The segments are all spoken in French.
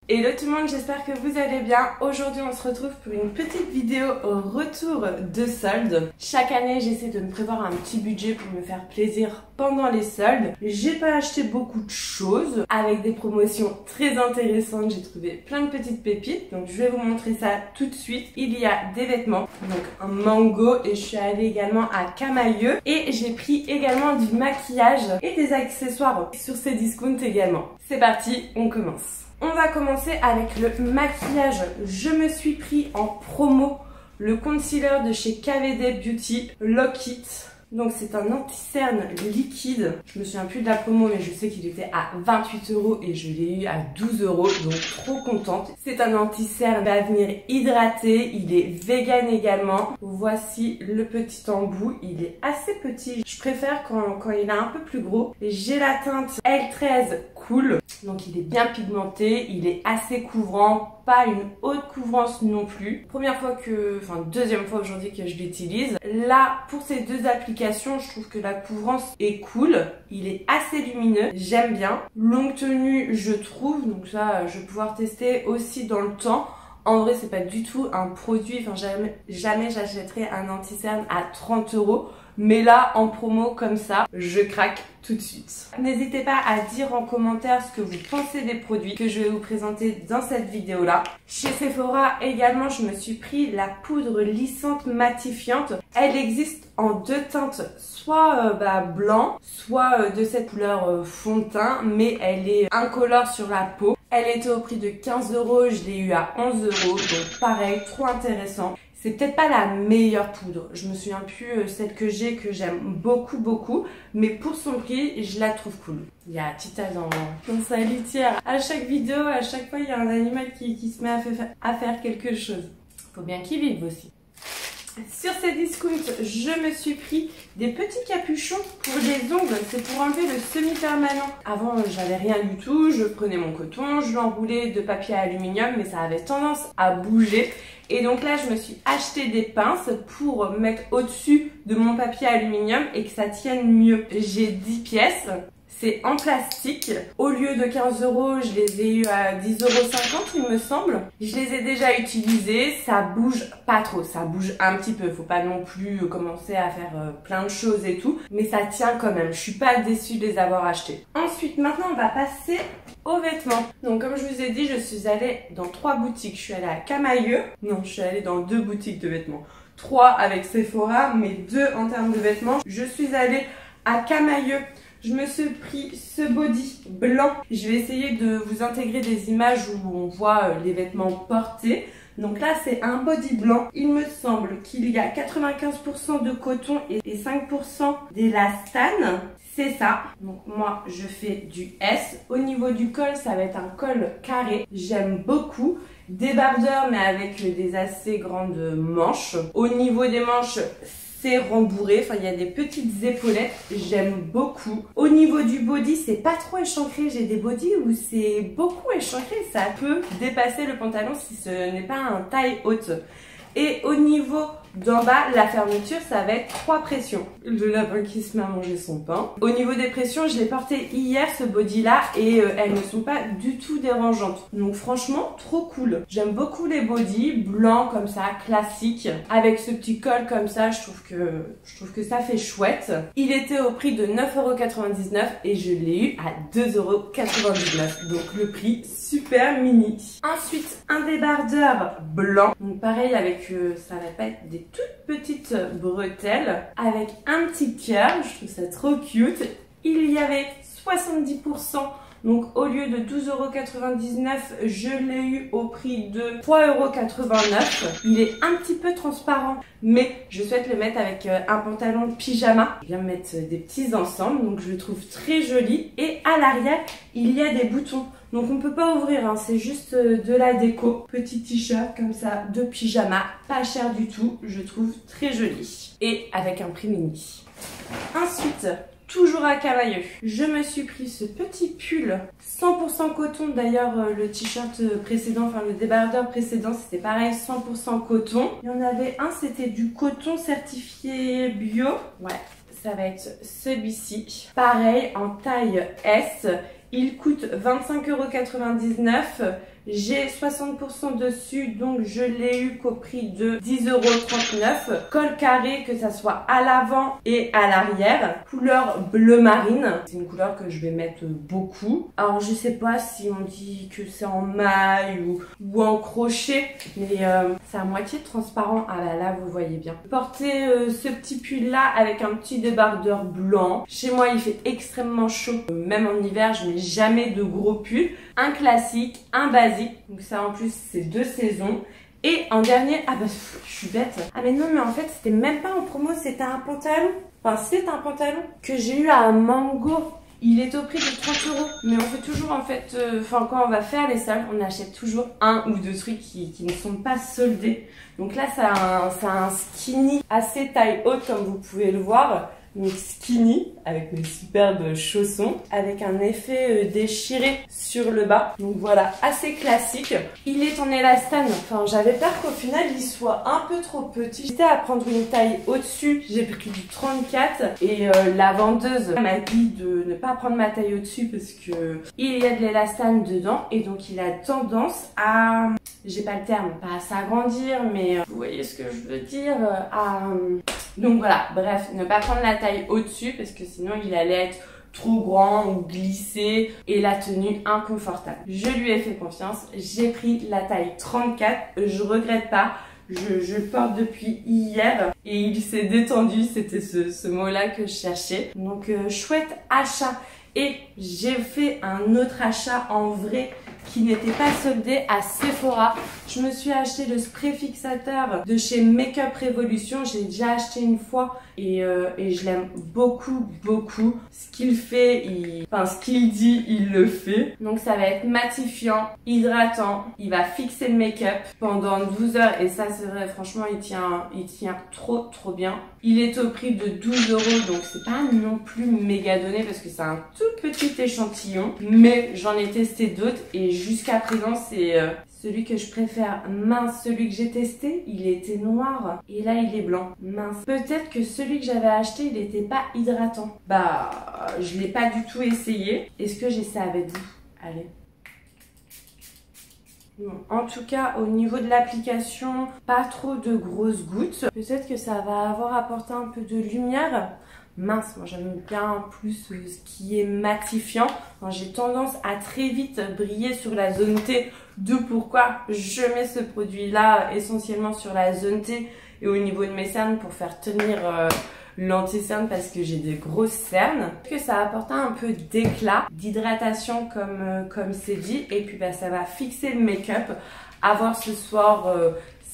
Hello tout le monde, j'espère que vous allez bien. Aujourd'hui on se retrouve pour une petite vidéo au retour de soldes. Chaque année j'essaie de me prévoir un petit budget pour me faire plaisir pendant les soldes. J'ai pas acheté beaucoup de choses, avec des promotions très intéressantes, j'ai trouvé plein de petites pépites. Donc je vais vous montrer ça tout de suite. Il y a des vêtements, donc un mango, et je suis allée également à Camaïeu. Et j'ai pris également du maquillage et des accessoires sur ces discounts également. C'est parti, on commence. On va commencer avec le maquillage. Je me suis pris en promo le concealer de chez KVD Beauty Lock It. Donc c'est un anti-cerne liquide. Je me souviens plus de la promo, mais je sais qu'il était à 28 € et je l'ai eu à 12 €, donc trop contente. C'est un anti-cerne, va venir hydrater, il est vegan également. Voici le petit embout, il est assez petit. Je préfère quand il est un peu plus gros. J'ai la teinte L13 Cool, donc il est bien pigmenté, il est assez couvrant, pas une haute couvrance non plus. Deuxième fois aujourd'hui que je l'utilise. Là, pour ces deux applications, je trouve que la couvrance est cool. Il est assez lumineux, j'aime bien. Longue tenue, je trouve, donc ça, je vais pouvoir tester aussi dans le temps. En vrai, c'est pas du tout un produit, jamais j'achèterai un anti-cerne à 30 €. Mais là, en promo comme ça, je craque tout de suite. N'hésitez pas à dire en commentaire ce que vous pensez des produits que je vais vous présenter dans cette vidéo-là. Chez Sephora également, je me suis pris la poudre lissante matifiante. Elle existe en deux teintes, soit blanc, soit de cette couleur fond de teint, mais elle est incolore sur la peau. Elle était au prix de 15 €, je l'ai eu à 11 €, donc pareil, trop intéressant. C'est peut-être pas la meilleure poudre, je me souviens plus celle que j'ai, que j'aime beaucoup, mais pour son prix, je la trouve cool. Il y a Tita dans sa litière. À chaque vidéo, à chaque fois, il y a un animal qui se met à faire quelque chose. Faut bien qu'il vive aussi. Sur ces discounts, je me suis pris des petits capuchons pour les ongles. C'est pour enlever le semi-permanent. Avant, j'avais rien du tout. Je prenais mon coton, je l'enroulais de papier aluminium, mais ça avait tendance à bouger. Et donc là, je me suis acheté des pinces pour mettre au-dessus de mon papier aluminium et que ça tienne mieux. J'ai 10 pièces. C'est en plastique. Au lieu de 15 €, je les ai eu à 10,50 €, il me semble. Je les ai déjà utilisés. Ça bouge pas trop. Ça bouge un petit peu. Faut pas non plus commencer à faire plein de choses et tout. Mais ça tient quand même. Je suis pas déçue de les avoir achetés. Ensuite, maintenant, on va passer aux vêtements. Donc, comme je vous ai dit, je suis allée dans 3 boutiques. Je suis allée à Camaïeu. Non, je suis allée dans 2 boutiques de vêtements. 3 avec Sephora, mais 2 en termes de vêtements. Je suis allée à Camaïeu. Je me suis pris ce body blanc. Je vais essayer de vous intégrer des images où on voit les vêtements portés. Donc là, c'est un body blanc. Il me semble qu'il y a 95% de coton et 5% d'élastane. C'est ça. Donc moi, je fais du S. Au niveau du col, ça va être un col carré. J'aime beaucoup. Débardeur, mais avec des assez grandes manches. Au niveau des manches, c'est rembourré, enfin il y a des petites épaulettes, j'aime beaucoup. Au niveau du body, c'est pas trop échancré, j'ai des bodys où c'est beaucoup échancré, ça peut dépasser le pantalon si ce n'est pas un taille haute. Et au niveau d'en bas, la fermeture, ça va être 3 pressions. Le lapin qui se met à manger son pain. Au niveau des pressions, je l'ai porté hier, ce body-là, et elles ne sont pas du tout dérangeantes. Donc franchement, trop cool. J'aime beaucoup les bodys, blancs comme ça, classiques. Avec ce petit col comme ça, je trouve que ça fait chouette. Il était au prix de 9,99 € et je l'ai eu à 2,99 €. Donc le prix super mini. Ensuite, un débardeur blanc. Donc pareil, avec ça va pas être des toutes petites bretelles avec un petit cœur, je trouve ça trop cute. Il y avait 70%, donc au lieu de 12,99 €, je l'ai eu au prix de 3,89 €. Il est un petit peu transparent, mais je souhaite le mettre avec un pantalon de pyjama. Je viens mettre des petits ensembles, donc je le trouve très joli. Et à l'arrière, il y a des boutons. Donc on peut pas ouvrir, hein, c'est juste de la déco. Petit t-shirt comme ça de pyjama, pas cher du tout, je trouve très joli. Et avec un prix mini. Ensuite, toujours à Camaïeu, je me suis pris ce petit pull 100% coton. D'ailleurs le t-shirt précédent, enfin le débardeur précédent, c'était pareil, 100% coton. Il y en avait un, c'était du coton certifié bio. Ouais, ça va être celui-ci. Pareil, en taille S. Il coûte 25,99 €. J'ai 60% dessus, donc je l'ai eu qu'au prix de 10,39 €. Col carré, que ça soit à l'avant et à l'arrière. Couleur bleu marine. C'est une couleur que je vais mettre beaucoup. Alors je sais pas si on dit que c'est en maille ou en crochet, mais c'est à moitié transparent. Ah là vous voyez bien. Porter ce petit pull là avec un petit débardeur blanc. Chez moi il fait extrêmement chaud. Même en hiver je mets jamais de gros pulls. Un classique, un basique. Donc ça en plus c'est 2 saisons. Et en dernier, ah bah je suis bête. Ah mais non mais en fait c'était même pas en promo, c'était un pantalon. Enfin c'est un pantalon que j'ai eu à Mango. Il est au prix de 30 €. Mais on fait toujours en fait, quand on va faire les soldes, on achète toujours un ou deux trucs qui ne sont pas soldés. Donc là c'est un skinny assez taille haute comme vous pouvez le voir. Donc skinny avec mes superbes chaussons avec un effet déchiré sur le bas. Donc voilà, assez classique. Il est en élastane. Enfin j'avais peur qu'au final il soit un peu trop petit. J'étais à prendre une taille au-dessus. J'ai pris du 34 et la vendeuse m'a dit de ne pas prendre ma taille au-dessus parce que il y a de l'élastane dedans et donc il a tendance à... J'ai pas le terme, pas à s'agrandir, mais vous voyez ce que je veux dire, donc voilà, bref, ne pas prendre la taille au-dessus parce que sinon il allait être trop grand ou glissé et la tenue inconfortable. Je lui ai fait confiance, j'ai pris la taille 34, je regrette pas. Je le porte depuis hier et il s'est détendu, c'était ce mot-là que je cherchais. Donc chouette achat. Et j'ai fait un autre achat en vrai qui n'était pas soldé à Sephora. Je me suis acheté le spray fixateur de chez Makeup Revolution. J'ai déjà acheté une fois et je l'aime beaucoup. Ce qu'il fait, ce qu'il dit, il le fait. Donc ça va être matifiant, hydratant. Il va fixer le make-up pendant 12 heures et ça c'est vrai, franchement il tient trop bien. Il est au prix de 12 €, donc c'est pas non plus méga donné parce que c'est un tout petit échantillon. Mais j'en ai testé d'autres et jusqu'à présent c'est celui que je préfère. Mince, celui que j'ai testé, il était noir et là il est blanc. Mince. Peut-être que celui que j'avais acheté, il n'était pas hydratant. Bah, je l'ai pas du tout essayé. Est-ce que j'essaie avec vous? Allez. Bon, en tout cas, au niveau de l'application, pas trop de grosses gouttes. Peut-être que ça va avoir apporté un peu de lumière. Mince, moi j'aime bien plus ce qui est matifiant. J'ai tendance à très vite briller sur la zone T, d'où pourquoi je mets ce produit là essentiellement sur la zone T et au niveau de mes cernes pour faire tenir l'anti-cerne parce que j'ai des grosses cernes. Que ça apporte un peu d'éclat, d'hydratation comme c'est dit, et puis ça va fixer le make-up. À voir ce soir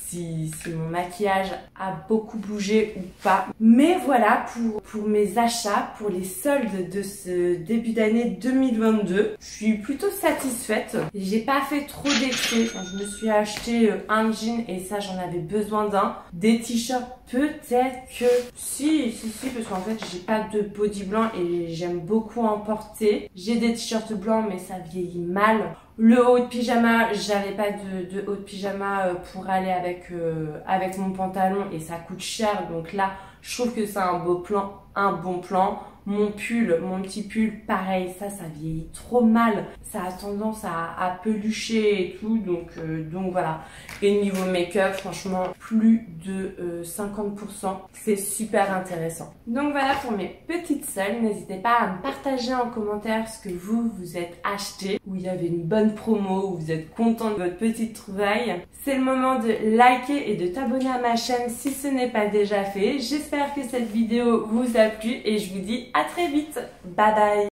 si mon maquillage a beaucoup bougé ou pas. Mais voilà pour mes achats, pour les soldes de ce début d'année 2022. Je suis plutôt satisfaite. J'ai pas fait trop d'excès. Je me suis acheté un jean et ça j'en avais besoin d'un. Des t-shirts peut-être que... Si, parce qu'en fait j'ai pas de body blanc et j'aime beaucoup en porter. J'ai des t-shirts blancs mais ça vieillit mal. Le haut de pyjama, j'avais pas de haut de pyjama pour aller avec mon pantalon et ça coûte cher. Donc là, je trouve que c'est un bon plan. Mon pull, mon petit pull, pareil, ça vieillit trop mal. Ça a tendance à pelucher et tout, donc voilà. Et niveau make-up, franchement, plus de 50%. C'est super intéressant. Donc voilà pour mes petites soldes. N'hésitez pas à me partager en commentaire ce que vous êtes acheté, où il y avait une bonne promo, où vous êtes content de votre petite trouvaille. C'est le moment de liker et de t'abonner à ma chaîne si ce n'est pas déjà fait. J'espère que cette vidéo vous a plu et je vous dis à très vite. Bye bye.